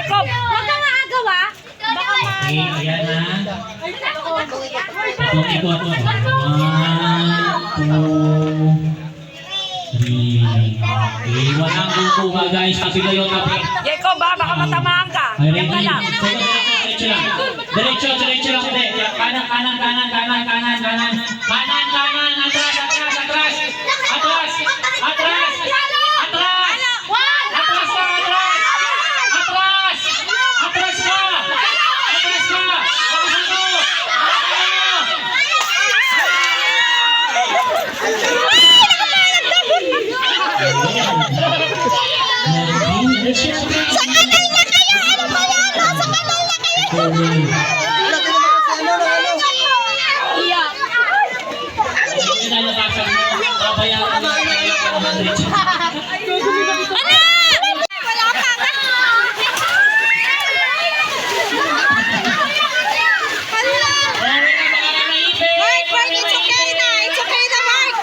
Jacob, huwag kang aagawa. Baka Okay, ayan na. Ito. 1, 2, 3. Okay, walang kukuha guys. Kasi kayo tapos. Jacob, baka matamaan ka. Ay, Yan ka ready? lang. Diretso lang. Diretso lang. Hindi. Kanan. Sa kanal na kayo! Ano ba yan? Sa kanal na kayo! Iyak. Wala ka nga! Mark, it's okay na! It's okay na, Mark!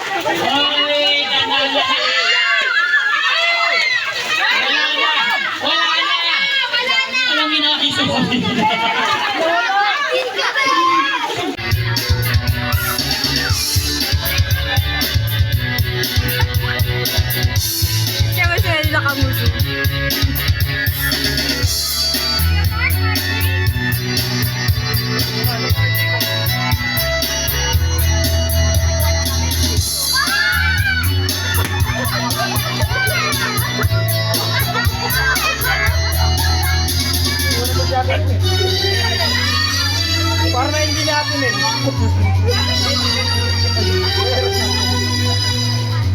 Siya sila nakamuso. Para na hindi natin eh.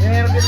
Meron din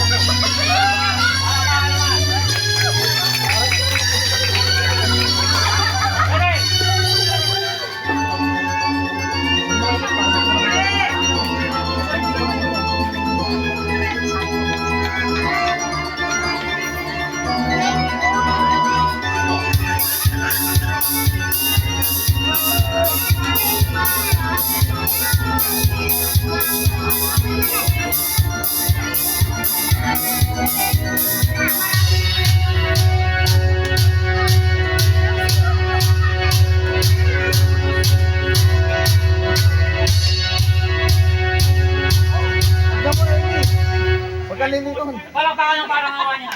Pagkalimutan. Palakpakan ng parang awa niya.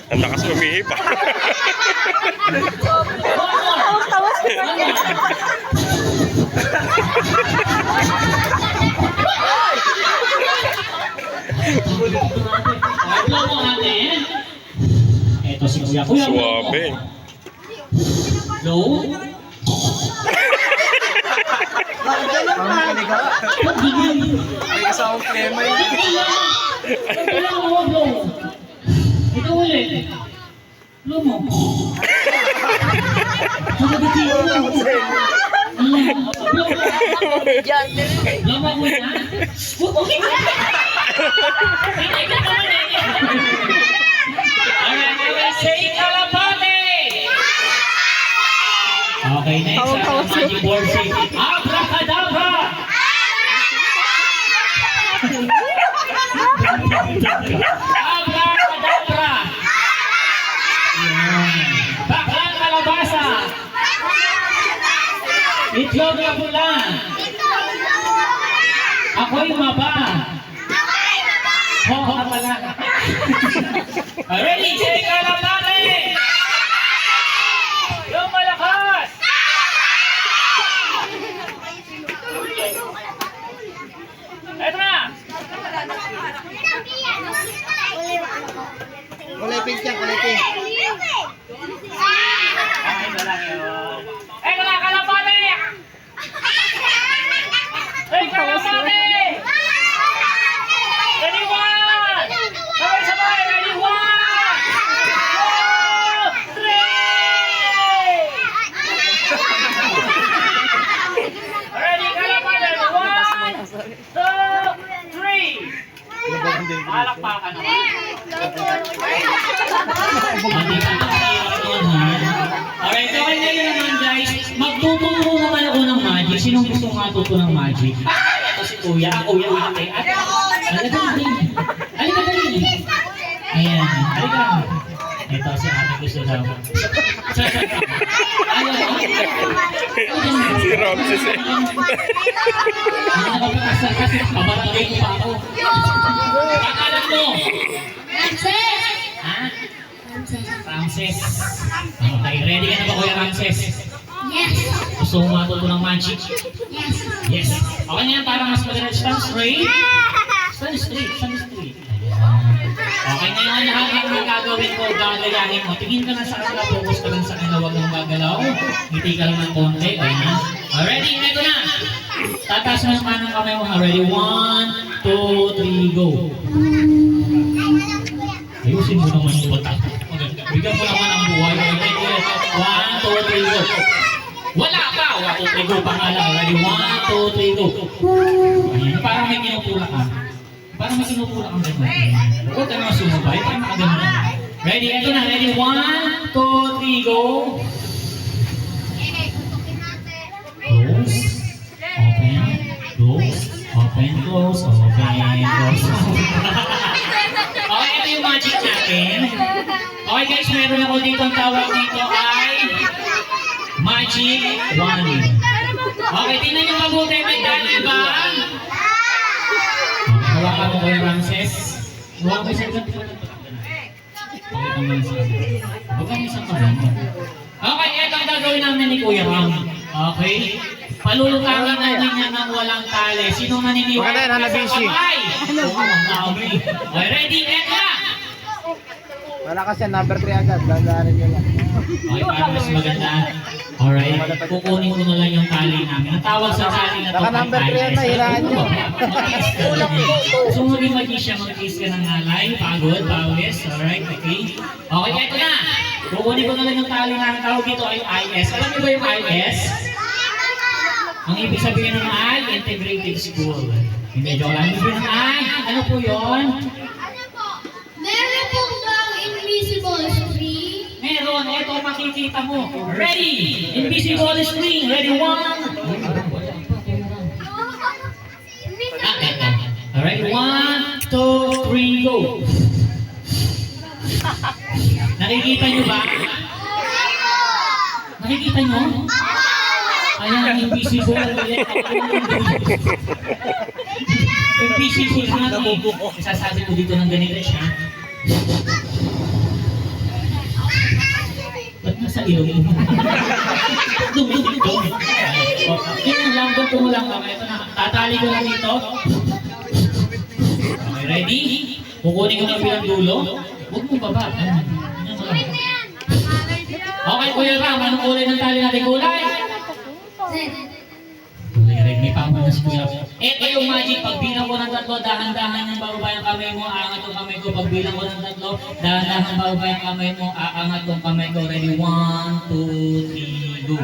Ang lakas umihi pa. Tawas ko pa niya. Ito si Kuya. Kuya, Suwabe. Low. May kasawang klema yun. Ito ulit. Low mo. Lama mo na. Say kalapate! Okay, next. Magic word say, Abracadabra! Ako'y maba. Oo, pala. Ready, say kalapate! Yung malakas! Eto na! Kulay pink yan, kulay pink. Eto na, kalapate! Hey, kalapate! Ready, one! Sabay-sabay! Ready, one! Two, three! Ready, kalapate! One, two, three! Palakpakan naman. Okay, so okay na yun naman guys. Magtuturo naman ako ng magic. Sinong gusto matuto ng magic? Ito si Kuya. Kuya, ate. Halika na din. Halika na din. Ayan. Halika. Ito si ate gusto daw. Si Ramses eh. Hindi nakapagkasal kasi pabarangay ko pa ako. Pakalan mo. Ha? Ramses. Okay, ready ka na ba Kuya Ramses? Yes. Gusto mo matuto ng magic? Yes. Yes. Okay na yan, para mas magaling. Stand straight. Stand straight. Stand straight. Okay na yun, lahat ng gagawin ko, gagayahin mo. Tingin ka na sa kanila, focus ka lang sa kanila, huwag mong gagalaw. Ngiti ka lang ng konti. Ayan. Ready? Ito na. Tataas mo naman ng kamay mo. Ready? 1, 2, 3, go. Ayusin mo naman yung batak. Bigyan mo naman ang buhay. 1, 2, 3, go. Wala pa! 1, 2, 3, go. Pangalan. Ready? 1, 2, 3, go. Ayan. Parang may kinupula ka. Parang may kinupula kang gano'n. Huwag ka naman sumabay. Parang makagano'n na. Ready? Ito na. Ready? 1, 2, 3, go. Close. Open. Close. Open. Close. Open. Close. Okay, ito yung magic natin. Okay guys, meron ako dito ang tawag dito ay Magic Wand. Okay, tingnan nyo mabuti. May tali ba? Okay, hawakan mo Kuya Ramses. Hawakan mo isang ganito. Huwag kang isang kamay. Okay, ito ang gagawin namin ni Kuya Ram. Okay? Palulutangin natin niya ng walang tali. Sino maniniwala? Maganda yan, Hanabishi. Oo, ang dami. Okay, ready? Ito na! Malakas yan, number 3 agad. Dandaanin nyo lang. Okay, para mas maganda. Alright, kukunin ko na lang yung tali namin. Ang tawag sa tali na to Baka number 3 yan na, hilaan nyo. So, maging mag-isya, mag-kiss ka ng alay. Pagod, pawis. Alright, okay. Okay, eto na. Kukunin ko na lang yung tali namin. Tawag dito ay IS. Alam niyo ba yung IS? Ang ibig sabihin ng I, Integrated School. Hindi, joke lang. Ang ibig sabihin ng I, ano po yun? Meron pong daw invisible screen. Meron, ito makikita mo. Ready! Invisible screen. Ready, 1. Eto. Alright, 1, 2, 3, go. Nakikita nyo ba? Nakikita nyo? Ayan, invisible. Invisible na. Isasabi ko dito ng ganito siya. Ba't nasa ilong mo? Dum-dum-dum. Yun lang, ganito mo lang kami. Ito na, tatali ko lang dito. Okay, ready? Kukunin ko na bilang dulo. Huwag mo baba. Okay, Kuya Ram, anong kulay ng tali natin? Kulay? Kulay red. May pamang na si Kuya. Ito yung magic. Pagbilang ko ng 3, dahan-dahan ng bababa yung kamay mo, aangat yung kamay ko. Pagbilang ko ng 3, dahan-dahan ng bababa yung kamay mo, aangat yung kamay ko. Ready? 1, 2, 3, go.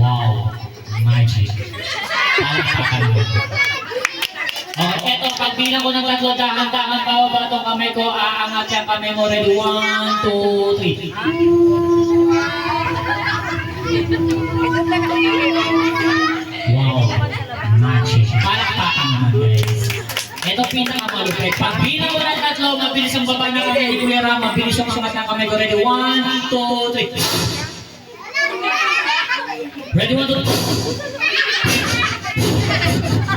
Wow, magic. Palakpakan mo. Okay, eto, pagbilang ko ng 3, dahan-dahan bababa itong kamay ko, aangat yung kamay mo. Ready? 1, 2, 3. Wow, magic. Palakpakan naman guys. Ito pinakamalupit. Pagbilang ko ng 3, mabilis ang baba na kami ni Kuya Ram. camera, mabilis ang angat ng kamay ko. Ready? 1, 2, 3. Ready? 1, 2, 3.